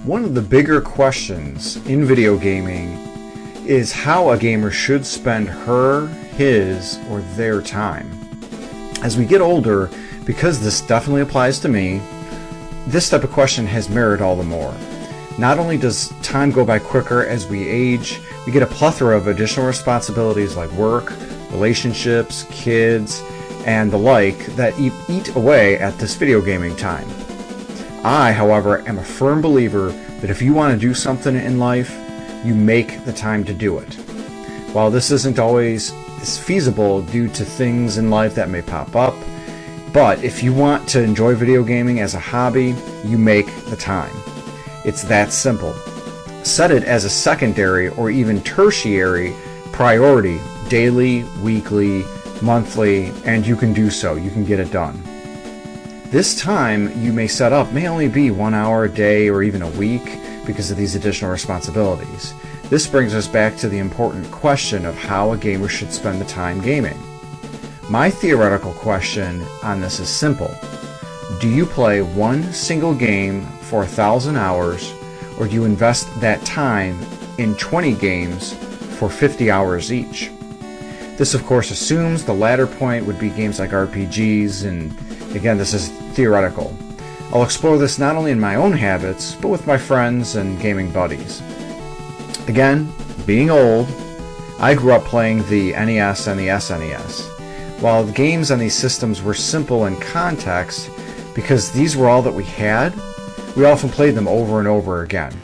One of the bigger questions in video gaming is how a gamer should spend her, his, or their time. As we get older, because this definitely applies to me, this type of question has merit all the more. Not only does time go by quicker as we age, we get a plethora of additional responsibilities like work, relationships, kids, and the like that eat away at this video gaming time. I, however, am a firm believer that if you want to do something in life, you make the time to do it. While this isn't always feasible due to things in life that may pop up, but if you want to enjoy video gaming as a hobby, you make the time. It's that simple. Set it as a secondary or even tertiary priority, daily, weekly, monthly, and you can do so. You can get it done. This time you may set up may only be 1 hour a day or even a week because of these additional responsibilities. This brings us back to the important question of how a gamer should spend the time gaming. My theoretical question on this is simple. Do you play one single game for 1,000 hours, or do you invest that time in 20 games for 50 hours each? This of course assumes the latter point would be games like RPGs, and again, this is theoretical. I'll explore this not only in my own habits, but with my friends and gaming buddies. Again, being old, I grew up playing the NES and the SNES. While the games on these systems were simple in context, because these were all that we had, we often played them over and over again.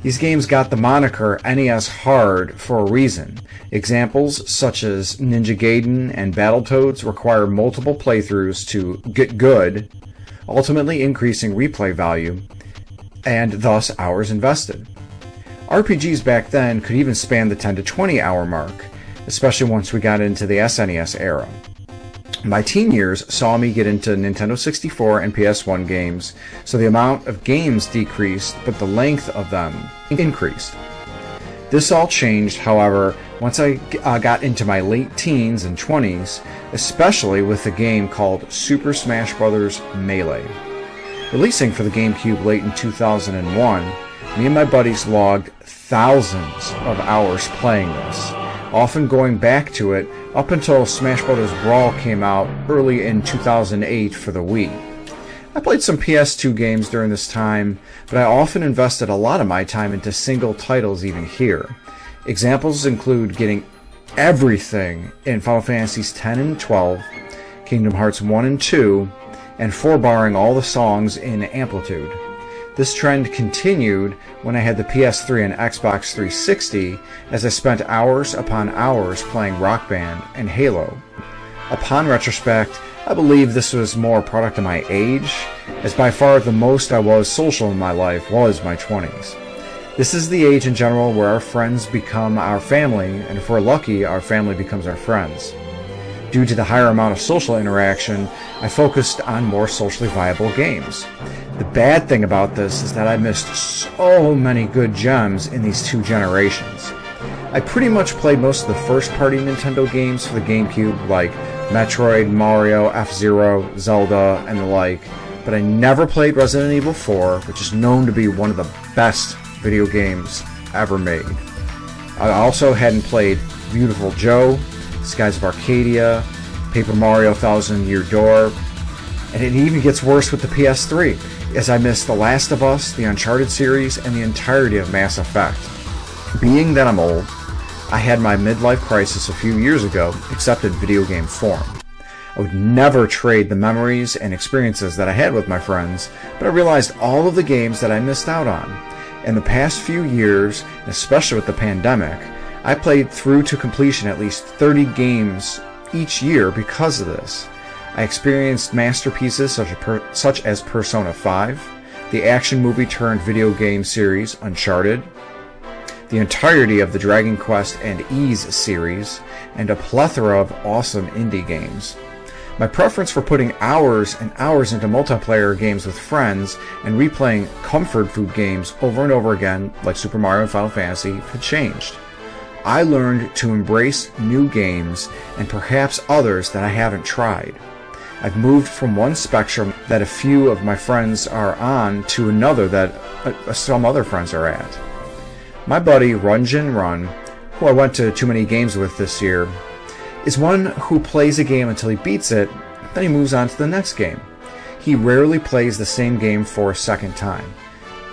These games got the moniker NES Hard for a reason. Examples such as Ninja Gaiden and Battletoads require multiple playthroughs to get good, ultimately increasing replay value and thus hours invested. RPGs back then could even span the 10 to 20 hour mark, especially once we got into the SNES era. My teen years saw me get into Nintendo 64 and PS1 games, so the amount of games decreased, but the length of them increased. This all changed, however, once I got into my late teens and 20s, especially with a game called Super Smash Bros. Melee. Releasing for the GameCube late in 2001, me and my buddies logged thousands of hours playing this, often going back to it up until Smash Bros. Brawl came out early in 2008 for the Wii. I played some PS2 games during this time, but I often invested a lot of my time into single titles even here. Examples include getting everything in Final Fantasies X and XII, Kingdom Hearts 1 and 2, and 4-barring all the songs in Amplitude. This trend continued when I had the PS3 and Xbox 360, as I spent hours upon hours playing Rock Band and Halo. Upon retrospect, I believe this was more a product of my age, as by far the most I was social in my life was my 20s. This is the age in general where our friends become our family, and if we're lucky, our family becomes our friends. Due to the higher amount of social interaction, I focused on more socially viable games. The bad thing about this is that I missed so many good gems in these two generations. I pretty much played most of the first-party Nintendo games for the GameCube, like Metroid, Mario, F-Zero, Zelda, and the like, but I never played Resident Evil 4, which is known to be one of the best video games ever made. I also hadn't played Beautiful Joe, Skies of Arcadia, Paper Mario Thousand Year Door, and it even gets worse with the PS3, as I missed The Last of Us, the Uncharted series, and the entirety of Mass Effect. Being that I'm old, I had my midlife crisis a few years ago, except in video game form. I would never trade the memories and experiences that I had with my friends, but I realized all of the games that I missed out on. In the past few years, especially with the pandemic, I played through to completion at least 30 games each year because of this. I experienced masterpieces such as Persona 5, the action movie turned video game series Uncharted, the entirety of the Dragon Quest and Ys series, and a plethora of awesome indie games. My preference for putting hours and hours into multiplayer games with friends and replaying comfort food games over and over again, like Super Mario and Final Fantasy, had changed. I learned to embrace new games and perhaps others that I haven't tried. I've moved from one spectrum that a few of my friends are on to another that some other friends are at. My buddy Runjin Run, who I went to too many games with this year, is one who plays a game until he beats it, then he moves on to the next game. He rarely plays the same game for a second time.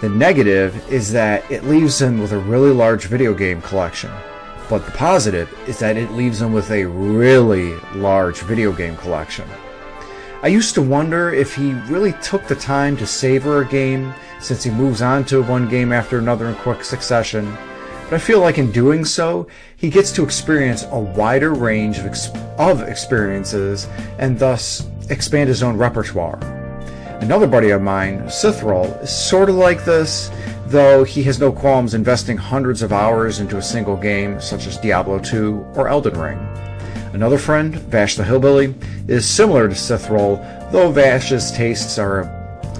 The negative is that it leaves him with a really large video game collection, but the positive is that it leaves him with a really large video game collection. I used to wonder if he really took the time to savor a game, since he moves on to one game after another in quick succession, but I feel like in doing so, he gets to experience a wider range of experiences and thus expand his own repertoire. Another buddy of mine, Sithrall, is sort of like this, though he has no qualms investing hundreds of hours into a single game, such as Diablo 2 or Elden Ring. Another friend, Vash the Hillbilly, is similar to Sithrall, though Vash's tastes are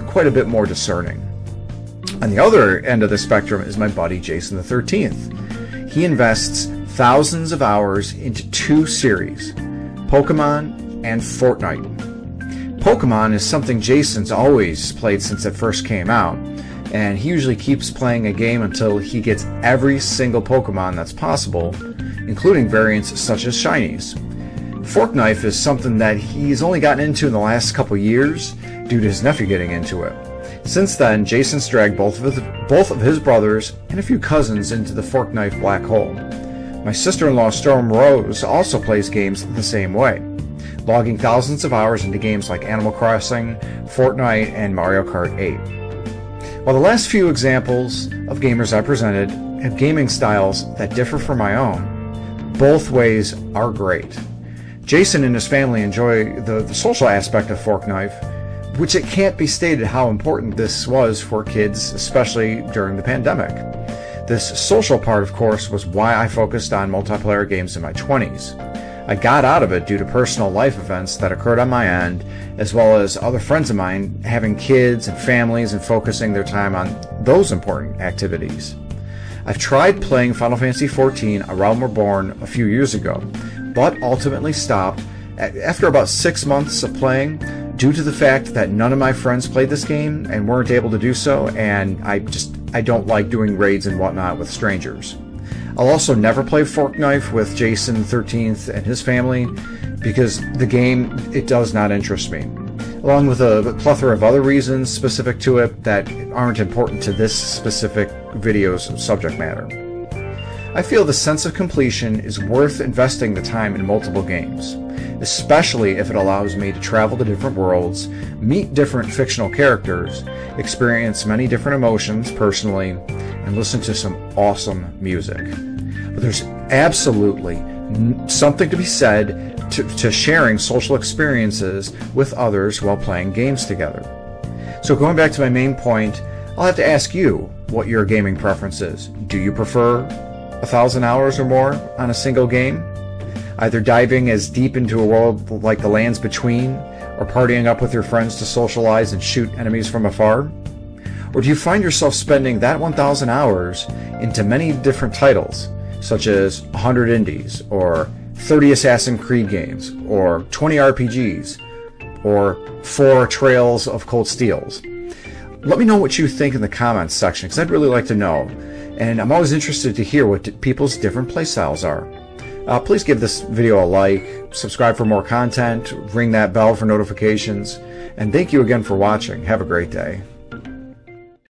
quite a bit more discerning. On the other end of the spectrum is my buddy Jason the 13th. He invests thousands of hours into two series, Pokemon and Fortnite. Pokemon is something Jason's always played since it first came out, and he usually keeps playing a game until he gets every single Pokemon that's possible, including variants such as Shinies. Forknife is something that he's only gotten into in the last couple years due to his nephew getting into it. Since then, Jason's dragged both of his brothers and a few cousins into the Forknife black hole. My sister-in-law Storm Rose also plays games the same way, logging thousands of hours into games like Animal Crossing, Fortnite, and Mario Kart 8. While the last few examples of gamers I presented have gaming styles that differ from my own, both ways are great. Jason and his family enjoy the social aspect of Forknife, which it can't be stated how important this was for kids, especially during the pandemic. This social part, of course, was why I focused on multiplayer games in my 20s. I got out of it due to personal life events that occurred on my end, as well as other friends of mine having kids and families and focusing their time on those important activities. I've tried playing Final Fantasy XIV: A Realm Reborn a few years ago, but ultimately stopped after about 6 months of playing due to the fact that none of my friends played this game and weren't able to do so, and I don't like doing raids and whatnot with strangers. I'll also never play Forknife with Jason the 13th and his family because the game, it does not interest me, along with a plethora of other reasons specific to it that aren't important to this specific video's subject matter. I feel the sense of completion is worth investing the time in multiple games, especially if it allows me to travel to different worlds, meet different fictional characters, experience many different emotions personally, and listen to some awesome music. But there's absolutely something to be said to sharing social experiences with others while playing games together. So going back to my main point, I'll have to ask you what your gaming preference is. Do you prefer 1,000 hours or more on a single game? Either diving as deep into a world like the Lands Between, or partying up with your friends to socialize and shoot enemies from afar? Or do you find yourself spending that 1,000 hours into many different titles, such as 100 indies, or 30 Assassin's Creed games, or 20 RPGs, or 4 Trails of Cold Steels? Let me know what you think in the comments section, because I'd really like to know, and I'm always interested to hear what people's different playstyles are. Please give this video a like, subscribe for more content, ring that bell for notifications, and thank you again for watching. Have a great day.